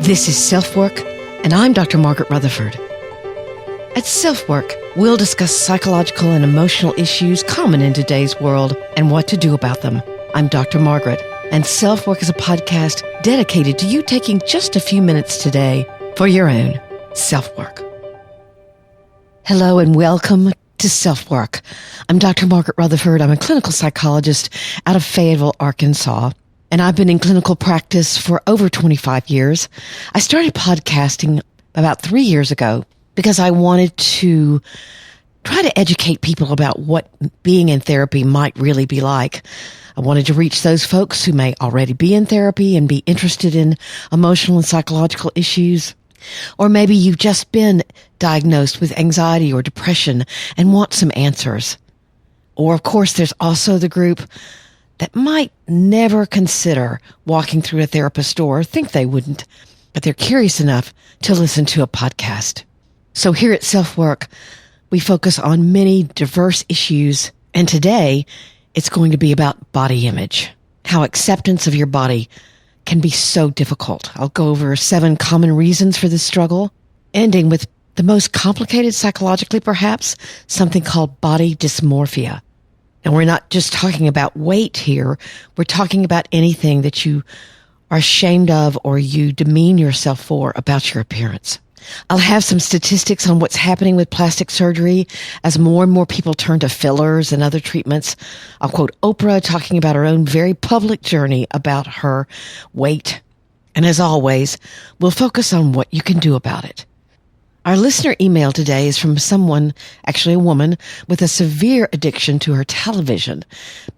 This is SelfWork, and I'm Dr. Margaret Rutherford. At SelfWork, we'll discuss psychological and emotional issues common in today's world and what to do about them. I'm Dr. Margaret, and SelfWork is a podcast dedicated to you taking just a few minutes today for your own self-work. Hello and welcome to SelfWork. I'm Dr. Margaret Rutherford. I'm a clinical psychologist out of Fayetteville, Arkansas. And I've been in clinical practice for over 25 years. I started podcasting about 3 years ago because I wanted to try to educate people about what being in therapy might really be like. I wanted to reach those folks who may already be in therapy and be interested in emotional and psychological issues. Or maybe you've just been diagnosed with anxiety or depression and want some answers. Or, of course, there's also the group that might never consider walking through a therapist's door or think they wouldn't, but they're curious enough to listen to a podcast. So here at SelfWork, we focus on many diverse issues, and today it's going to be about body image, how acceptance of your body can be so difficult. I'll go over 7 common reasons for this struggle, ending with the most complicated psychologically, perhaps, something called body dysmorphia. And we're not just talking about weight here. We're talking about anything that you are ashamed of or you demean yourself for about your appearance. I'll have some statistics on what's happening with plastic surgery as more and more people turn to fillers and other treatments. I'll quote Oprah talking about her own very public journey about her weight. And as always, we'll focus on what you can do about it. Our listener email today is from someone, actually a woman, with a severe addiction to her television,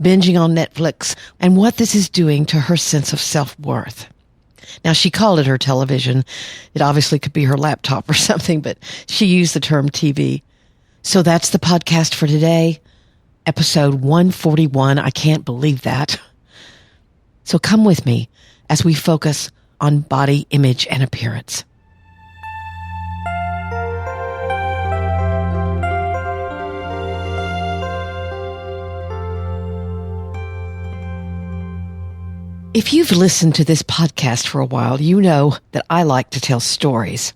binging on Netflix, and what this is doing to her sense of self-worth. Now, she called it her television. It obviously could be her laptop or something, but she used the term TV. So that's the podcast for today, episode 141. I can't believe that. So come with me as we focus on body image and appearance. If you've listened to this podcast for a while, you know that I like to tell stories.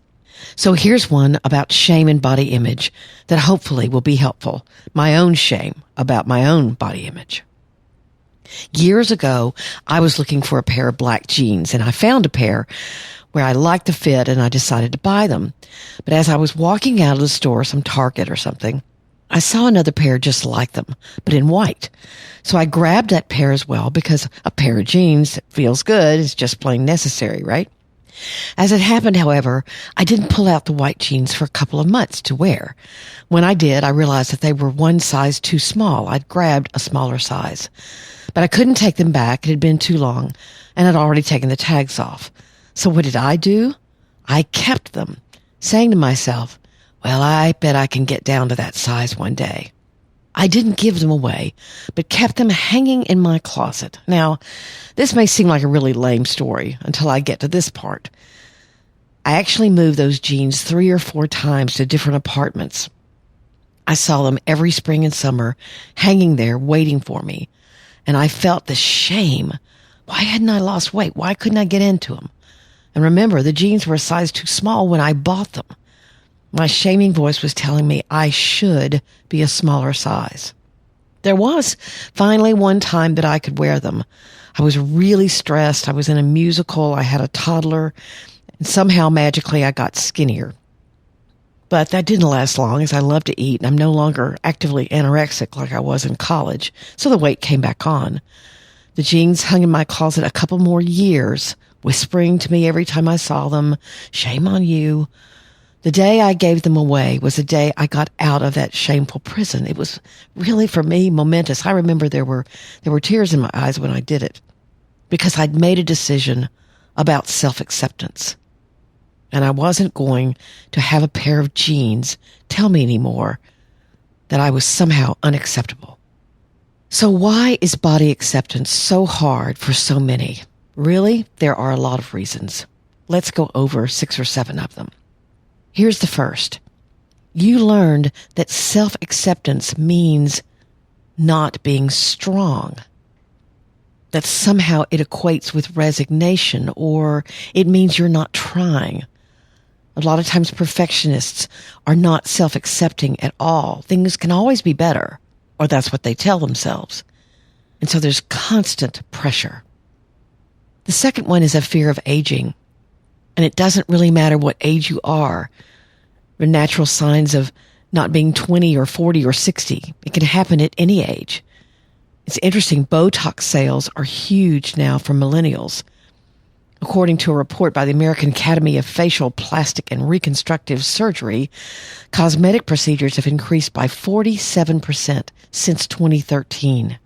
So here's one about shame and body image that hopefully will be helpful. My own shame about my own body image. Years ago, I was looking for a pair of black jeans, and I found a pair where I liked the fit, and I decided to buy them. But as I was walking out of the store, some Target or something, I saw another pair just like them, but in white. So I grabbed that pair as well because a pair of jeans that feels good is just plain necessary, right? As it happened, however, I didn't pull out the white jeans for a couple of months to wear. When I did, I realized that they were one size too small. I'd grabbed a smaller size. But I couldn't take them back. It had been too long, and I'd already taken the tags off. So what did I do? I kept them, saying to myself, well, I bet I can get down to that size one day. I didn't give them away, but kept them hanging in my closet. Now, this may seem like a really lame story until I get to this part. I actually moved those jeans 3 or 4 times to different apartments. I saw them every spring and summer hanging there waiting for me, and I felt the shame. Why hadn't I lost weight? Why couldn't I get into them? And remember, the jeans were a size too small when I bought them. My shaming voice was telling me I should be a smaller size. There was finally one time that I could wear them. I was really stressed. I was in a musical. I had a toddler, and somehow magically I got skinnier. But that didn't last long, as I love to eat, and I'm no longer actively anorexic like I was in college, so the weight came back on. The jeans hung in my closet a couple more years, whispering to me every time I saw them, shame on you. The day I gave them away was the day I got out of that shameful prison. It was really, for me, momentous. I remember there were tears in my eyes when I did it because I'd made a decision about self-acceptance. And I wasn't going to have a pair of jeans tell me anymore that I was somehow unacceptable. So why is body acceptance so hard for so many? Really, there are a lot of reasons. Let's go over 6 or 7 of them. Here's the first. You learned that self-acceptance means not being strong. that somehow it equates with resignation or it means you're not trying. A lot of times perfectionists are not self-accepting at all. Things can always be better, or that's what they tell themselves. And so there's constant pressure. The second one is a fear of aging. And it doesn't really matter what age you are. There are natural signs of not being 20 or 40 or 60. It can happen at any age. It's interesting, Botox sales are huge now for millennials. According to a report by the American Academy of Facial, Plastic, and Reconstructive Surgery, cosmetic procedures have increased by 47% since 2013.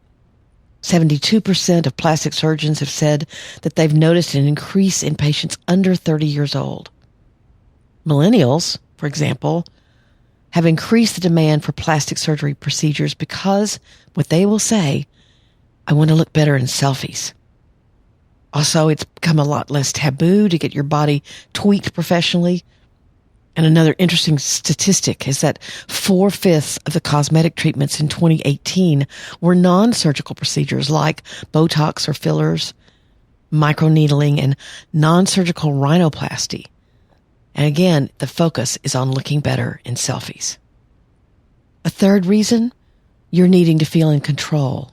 72% of plastic surgeons have said that they've noticed an increase in patients under 30 years old. Millennials, for example, have increased the demand for plastic surgery procedures because what they will say, I want to look better in selfies. Also, it's become a lot less taboo to get your body tweaked professionally. And another interesting statistic is that 4/5 of the cosmetic treatments in 2018 were non-surgical procedures like Botox or fillers, microneedling, and non-surgical rhinoplasty. And again, the focus is on looking better in selfies. A third reason, you're needing to feel in control.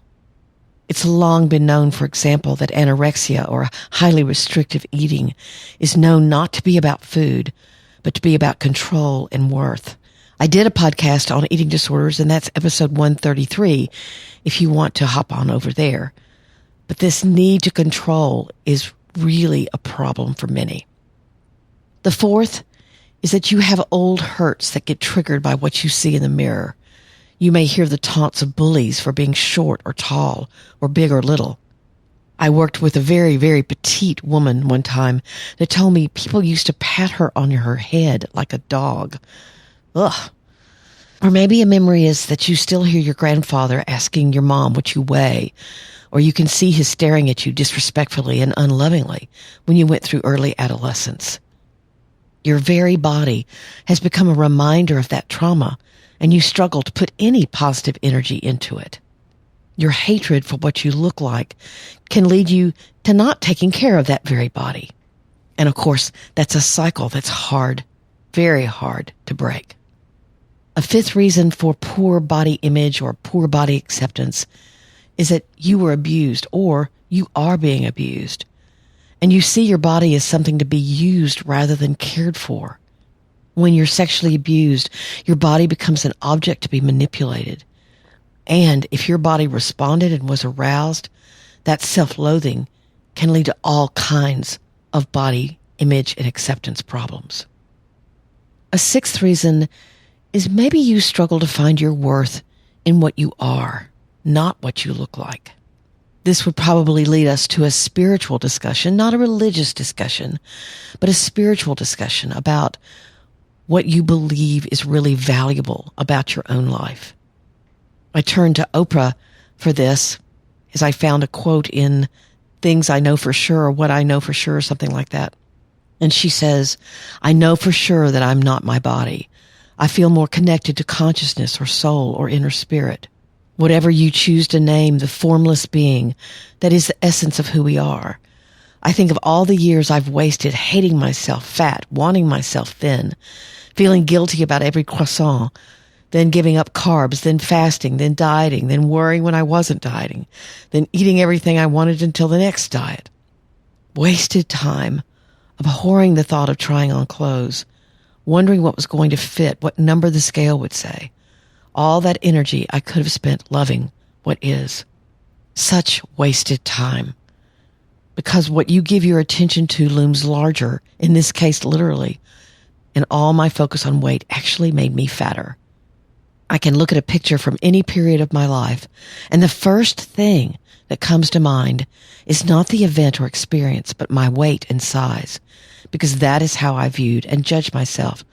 It's long been known, for example, that anorexia or highly restrictive eating is known not to be about food, but to be about control and worth. I did a podcast on eating disorders, and that's episode 133, if you want to hop on over there. But this need to control is really a problem for many. The fourth is that you have old hurts that get triggered by what you see in the mirror. You may hear the taunts of bullies for being short or tall or big or little. I worked with a very, very petite woman one time that told me people used to pat her on her head like a dog. Ugh. Or maybe a memory is that you still hear your grandfather asking your mom what you weigh, or you can see his staring at you disrespectfully and unlovingly when you went through early adolescence. Your very body has become a reminder of that trauma, and you struggle to put any positive energy into it. Your hatred for what you look like can lead you to not taking care of that very body. And of course, that's a cycle that's hard, very hard to break. A fifth reason for poor body image or poor body acceptance is that you were abused or you are being abused. And you see your body as something to be used rather than cared for. When you're sexually abused, your body becomes an object to be manipulated. And if your body responded and was aroused, that self-loathing can lead to all kinds of body image and acceptance problems. A sixth reason is maybe you struggle to find your worth in what you are, not what you look like. This would probably lead us to a spiritual discussion, not a religious discussion, but a spiritual discussion about what you believe is really valuable about your own life. I turned to Oprah for this as I found a quote in Things I Know for Sure, or What I Know for Sure, or something like that. And she says, I know for sure that I'm not my body. I feel more connected to consciousness or soul or inner spirit. Whatever you choose to name the formless being that is the essence of who we are. I think of all the years I've wasted hating myself fat, wanting myself thin, feeling guilty about every croissant, then giving up carbs, then fasting, then dieting, then worrying when I wasn't dieting, then eating everything I wanted until the next diet. Wasted time, abhorring the thought of trying on clothes, wondering what was going to fit, what number the scale would say. All that energy I could have spent loving what is. Such wasted time. Because what you give your attention to looms larger, in this case literally, and all my focus on weight actually made me fatter. I can look at a picture from any period of my life, and the first thing that comes to mind is not the event or experience, but my weight and size, because that is how I viewed and judged myself,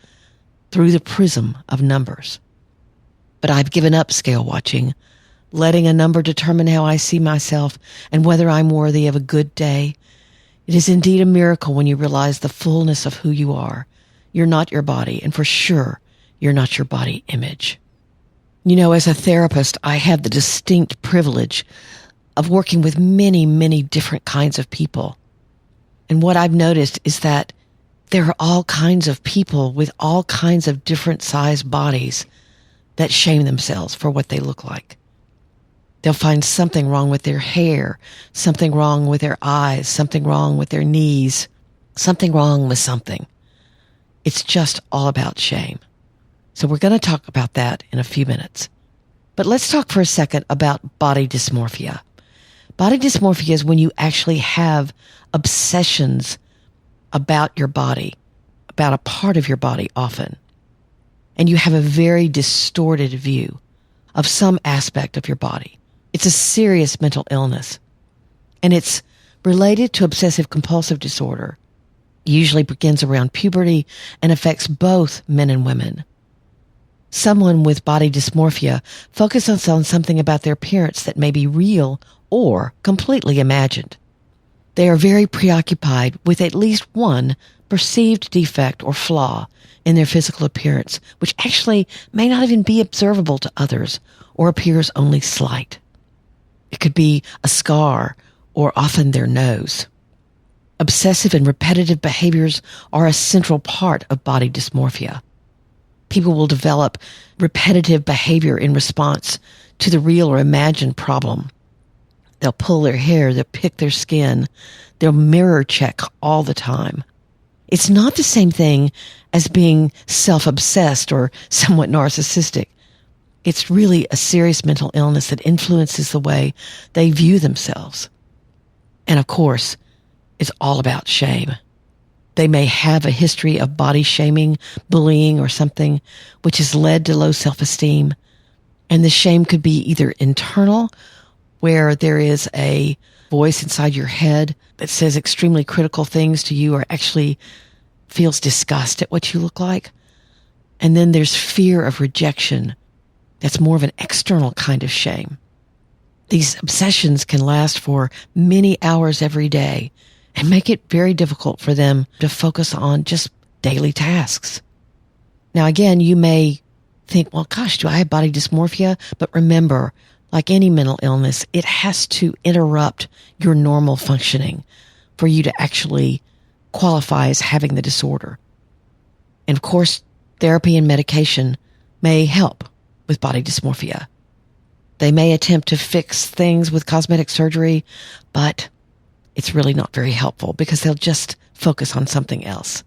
through the prism of numbers. But I've given up scale watching, letting a number determine how I see myself and whether I'm worthy of a good day. It is indeed a miracle when you realize the fullness of who you are. You're not your body, and for sure, you're not your body image. You know, as a therapist, I have the distinct privilege of working with many, many different kinds of people. And what I've noticed is that there are all kinds of people with all kinds of different sized bodies that shame themselves for what they look like. They'll find something wrong with their hair, something wrong with their eyes, something wrong with their knees, something wrong with something. It's just all about shame. So we're going to talk about that in a few minutes. But let's talk for a second about body dysmorphia. Body dysmorphia is when you actually have obsessions about your body, about a part of your body often, and you have a very distorted view of some aspect of your body. It's a serious mental illness, and it's related to obsessive compulsive disorder. It usually begins around puberty and affects both men and women. Someone with body dysmorphia focuses on something about their appearance that may be real or completely imagined. They are very preoccupied with at least one perceived defect or flaw in their physical appearance, which actually may not even be observable to others or appears only slight. It could be a scar or often their nose. Obsessive and repetitive behaviors are a central part of body dysmorphia. People will develop repetitive behavior in response to the real or imagined problem. They'll pull their hair, they'll pick their skin, they'll mirror check all the time. It's not the same thing as being self-obsessed or somewhat narcissistic. It's really a serious mental illness that influences the way they view themselves. And of course, it's all about shame. They may have a history of body shaming, bullying, or something, which has led to low self-esteem. And the shame could be either internal, where there is a voice inside your head that says extremely critical things to you or actually feels disgust at what you look like. And then there's fear of rejection. That's more of an external kind of shame. These obsessions can last for many hours every day and make it very difficult for them to focus on just daily tasks. Now, again, you may think, well, gosh, do I have body dysmorphia? But remember, like any mental illness, it has to interrupt your normal functioning for you to actually qualify as having the disorder. And of course, therapy and medication may help with body dysmorphia. They may attempt to fix things with cosmetic surgery, but it's really not very helpful because they'll just focus on something else.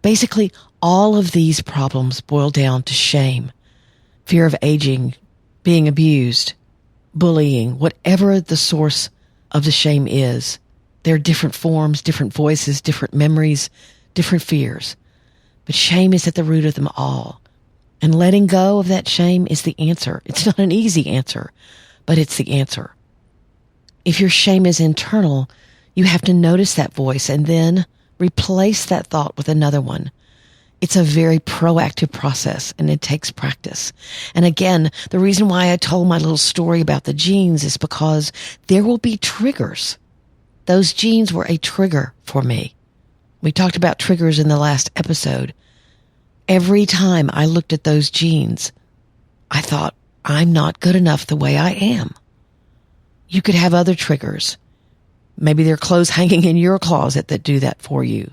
Basically, all of these problems boil down to shame, fear of aging, being abused, bullying, whatever the source of the shame is. There are different forms, different voices, different memories, different fears. But shame is at the root of them all. And letting go of that shame is the answer. It's not an easy answer, but it's the answer. If your shame is internal, you have to notice that voice and then replace that thought with another one. It's a very proactive process and it takes practice. And again, the reason why I told my little story about the genes is because there will be triggers. Those genes were a trigger for me. We talked about triggers in the last episode. Every time I looked at those genes, I thought, I'm not good enough the way I am. You could have other triggers. Maybe there are clothes hanging in your closet that do that for you.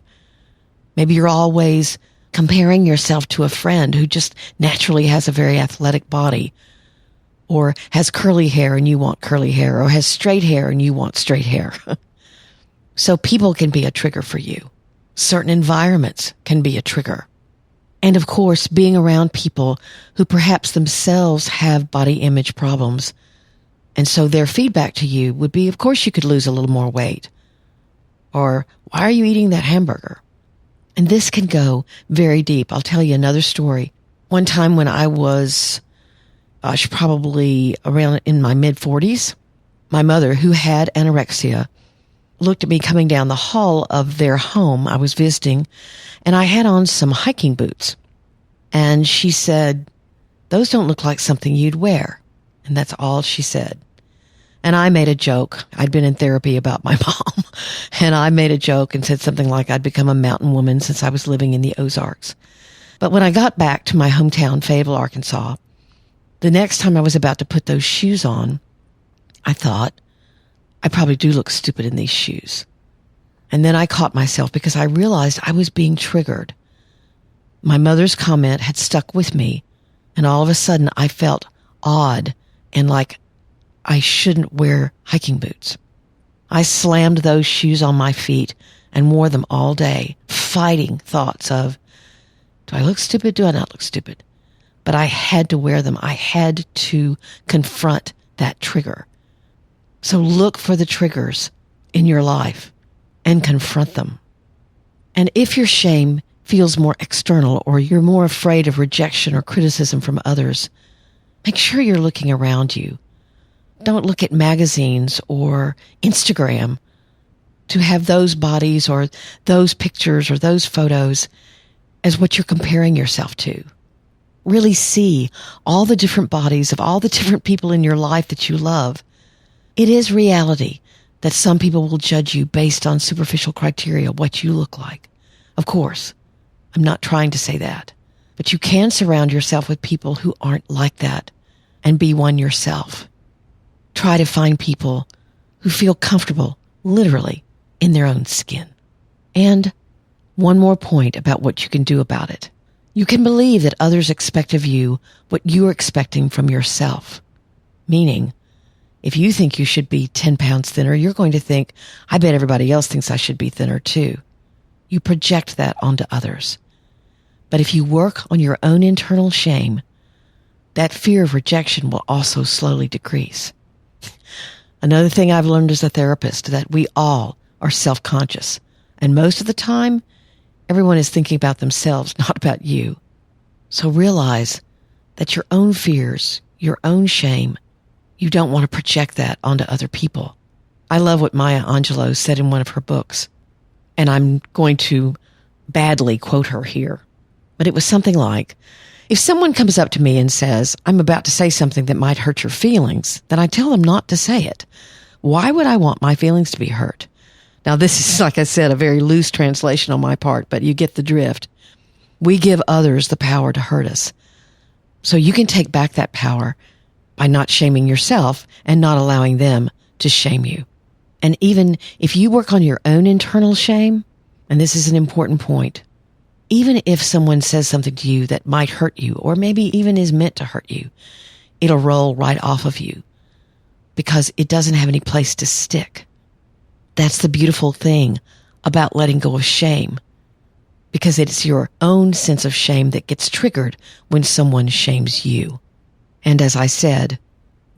Maybe you're always comparing yourself to a friend who just naturally has a very athletic body, or has curly hair and you want curly hair, or has straight hair and you want straight hair. So people can be a trigger for you. Certain environments can be a trigger. And of course, being around people who perhaps themselves have body image problems. And so their feedback to you would be, of course, you could lose a little more weight. Or, why are you eating that hamburger? And this can go very deep. I'll tell you another story. One time when I was probably around in my mid-40s, my mother, who had anorexia, looked at me coming down the hall of their home I was visiting, and I had on some hiking boots. And she said, "Those don't look like something you'd wear." And that's all she said. And I made a joke. I'd been in therapy about my mom. And I made a joke and said something like I'd become a mountain woman since I was living in the Ozarks. But when I got back to my hometown, Fayetteville, Arkansas, the next time I was about to put those shoes on, I thought, I probably do look stupid in these shoes. And then I caught myself because I realized I was being triggered. My mother's comment had stuck with me, and all of a sudden I felt odd and like I shouldn't wear hiking boots. I slammed those shoes on my feet and wore them all day, fighting thoughts of, do I look stupid? Do I not look stupid? But I had to wear them. I had to confront that trigger. So look for the triggers in your life and confront them. And if your shame feels more external or you're more afraid of rejection or criticism from others, make sure you're looking around you. Don't look at magazines or Instagram to have those bodies or those pictures or those photos as what you're comparing yourself to. Really see all the different bodies of all the different people in your life that you love. It is reality that some people will judge you based on superficial criteria, what you look like. Of course, I'm not trying to say that, but you can surround yourself with people who aren't like that and be one yourself. Try to find people who feel comfortable, literally, in their own skin. And one more point about what you can do about it. You can believe that others expect of you what you're expecting from yourself. Meaning, if you think you should be 10 pounds thinner, you're going to think, I bet everybody else thinks I should be thinner too. You project that onto others. But if you work on your own internal shame, that fear of rejection will also slowly decrease. Another thing I've learned as a therapist, that we all are self-conscious. And most of the time, everyone is thinking about themselves, not about you. So realize that your own fears, your own shame, you don't want to project that onto other people. I love what Maya Angelou said in one of her books, and I'm going to badly quote her here. But it was something like, if someone comes up to me and says, I'm about to say something that might hurt your feelings, then I tell them not to say it. Why would I want my feelings to be hurt? Now, this is, like I said, a very loose translation on my part, but you get the drift. We give others the power to hurt us. So you can take back that power by not shaming yourself and not allowing them to shame you. And even if you work on your own internal shame, and this is an important point, even if someone says something to you that might hurt you, or maybe even is meant to hurt you, it'll roll right off of you because it doesn't have any place to stick. That's the beautiful thing about letting go of shame, because it's your own sense of shame that gets triggered when someone shames you. And as I said,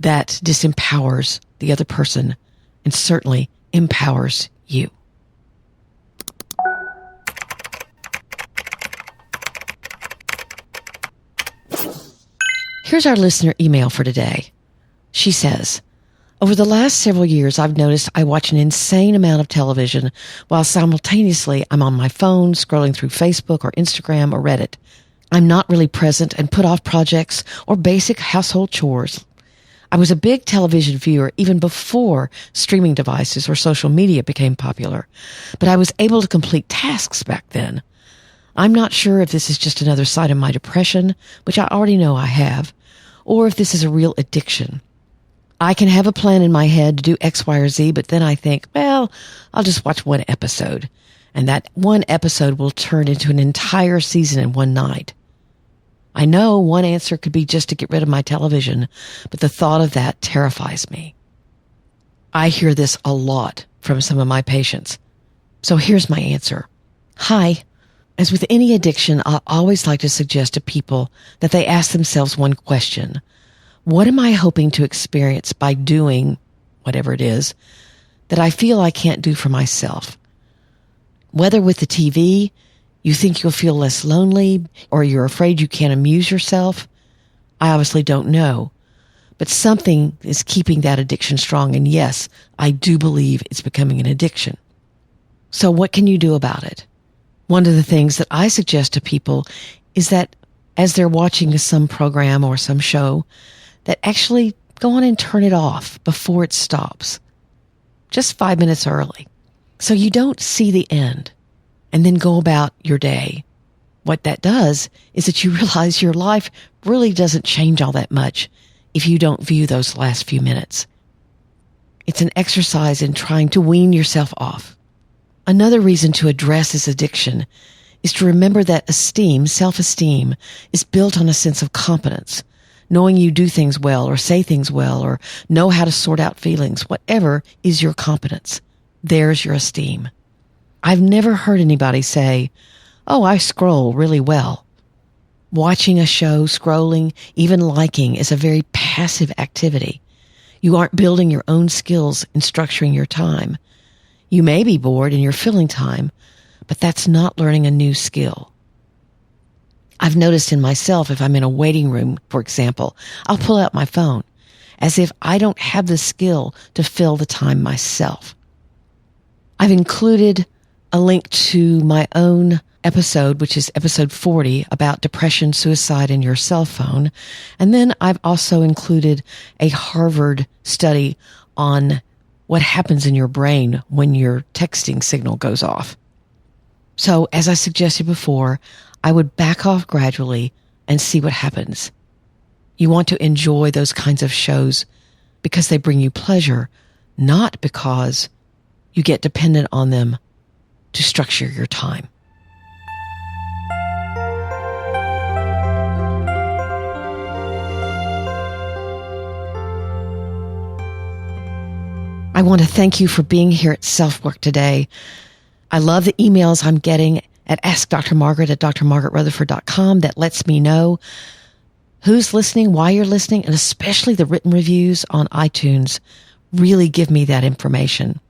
that disempowers the other person and certainly empowers you. Here's our listener email for today. She says, over the last several years, I've noticed I watch an insane amount of television while simultaneously I'm on my phone scrolling through Facebook or Instagram or Reddit. I'm not really present and put off projects or basic household chores. I was a big television viewer even before streaming devices or social media became popular, but I was able to complete tasks back then. I'm not sure if this is just another side of my depression, which I already know I have, or if this is a real addiction. I can have a plan in my head to do X, Y, or Z, but then I think, well, I'll just watch one episode, and that one episode will turn into an entire season in one night. I know one answer could be just to get rid of my television, but the thought of that terrifies me. I hear this a lot from some of my patients. So here's my answer. Hi. As with any addiction, I always like to suggest to people that they ask themselves one question. What am I hoping to experience by doing whatever it is that I feel I can't do for myself? Whether with the TV, you think you'll feel less lonely, or you're afraid you can't amuse yourself, I obviously don't know. But something is keeping that addiction strong, and yes, I do believe it's becoming an addiction. So what can you do about it? One of the things that I suggest to people is that as they're watching some program or some show, that actually go on and turn it off before it stops. Just 5 minutes early. So you don't see the end and then go about your day. What that does is that you realize your life really doesn't change all that much if you don't view those last few minutes. It's an exercise in trying to wean yourself off. Another reason to address this addiction is to remember that self-esteem, is built on a sense of competence, knowing you do things well or say things well or know how to sort out feelings. Whatever is your competence, there's your esteem. I've never heard anybody say, "Oh, I scroll really well." Watching a show, scrolling, even liking is a very passive activity. You aren't building your own skills in structuring your time. You may be bored and you're filling time, but that's not learning a new skill. I've noticed in myself, if I'm in a waiting room, for example, I'll pull out my phone as if I don't have the skill to fill the time myself. I've included a link to my own episode, which is episode 40, about depression, suicide, and your cell phone. And then I've also included a Harvard study on what happens in your brain when your texting signal goes off. So, as I suggested before, I would back off gradually and see what happens. You want to enjoy those kinds of shows because they bring you pleasure, not because you get dependent on them to structure your time. I want to thank you for being here at SelfWork today. I love the emails I'm getting at askdrmargaret@drmargaretrutherford.com that lets me know who's listening, why you're listening, and especially the written reviews on iTunes really give me that information.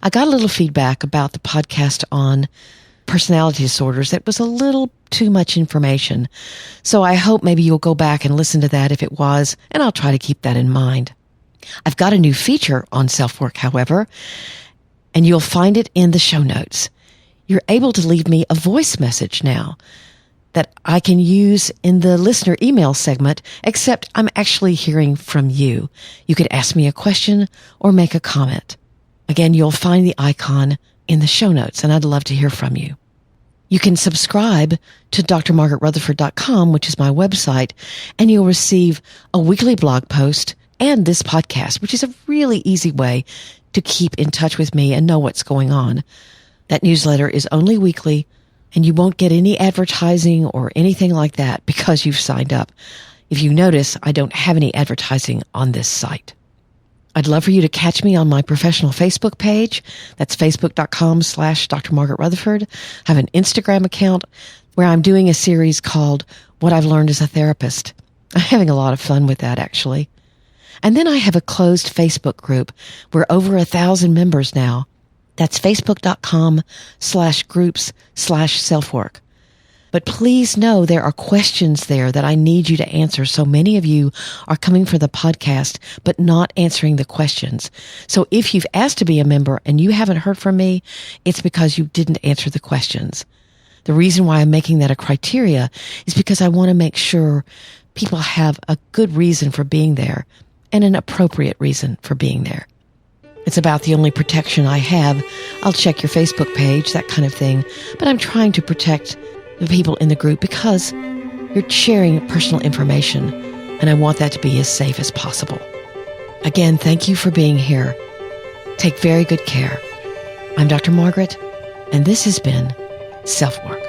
I got a little feedback about the podcast on personality disorders that was a little too much information. So I hope maybe you'll go back and listen to that if it was, and I'll try to keep that in mind. I've got a new feature on SelfWork, however, and you'll find it in the show notes. You're able to leave me a voice message now that I can use in the listener email segment, except I'm actually hearing from you. You could ask me a question or make a comment. Again, you'll find the icon in the show notes, and I'd love to hear from you. You can subscribe to drmargaretrutherford.com, which is my website, and you'll receive a weekly blog post and this podcast, which is a really easy way to keep in touch with me and know what's going on. That newsletter is only weekly, and you won't get any advertising or anything like that because you've signed up. If you notice, I don't have any advertising on this site. I'd love for you to catch me on my professional Facebook page. That's facebook.com/Dr. Margaret Rutherford. I have an Instagram account where I'm doing a series called What I've Learned as a Therapist. I'm having a lot of fun with that, actually. And then I have a closed Facebook group. We're over 1,000 members now. That's facebook.com/groups/selfwork. But please know there are questions there that I need you to answer. So many of you are coming for the podcast, but not answering the questions. So if you've asked to be a member and you haven't heard from me, it's because you didn't answer the questions. The reason why I'm making that a criteria is because I want to make sure people have a good reason for being there and an appropriate reason for being there. It's about the only protection I have. I'll check your Facebook page, that kind of thing, but I'm trying to protect the people in the group because you're sharing personal information, and I want that to be as safe as possible. Again, thank you for being here. Take very good care. I'm Dr. Margaret, and this has been SelfWork.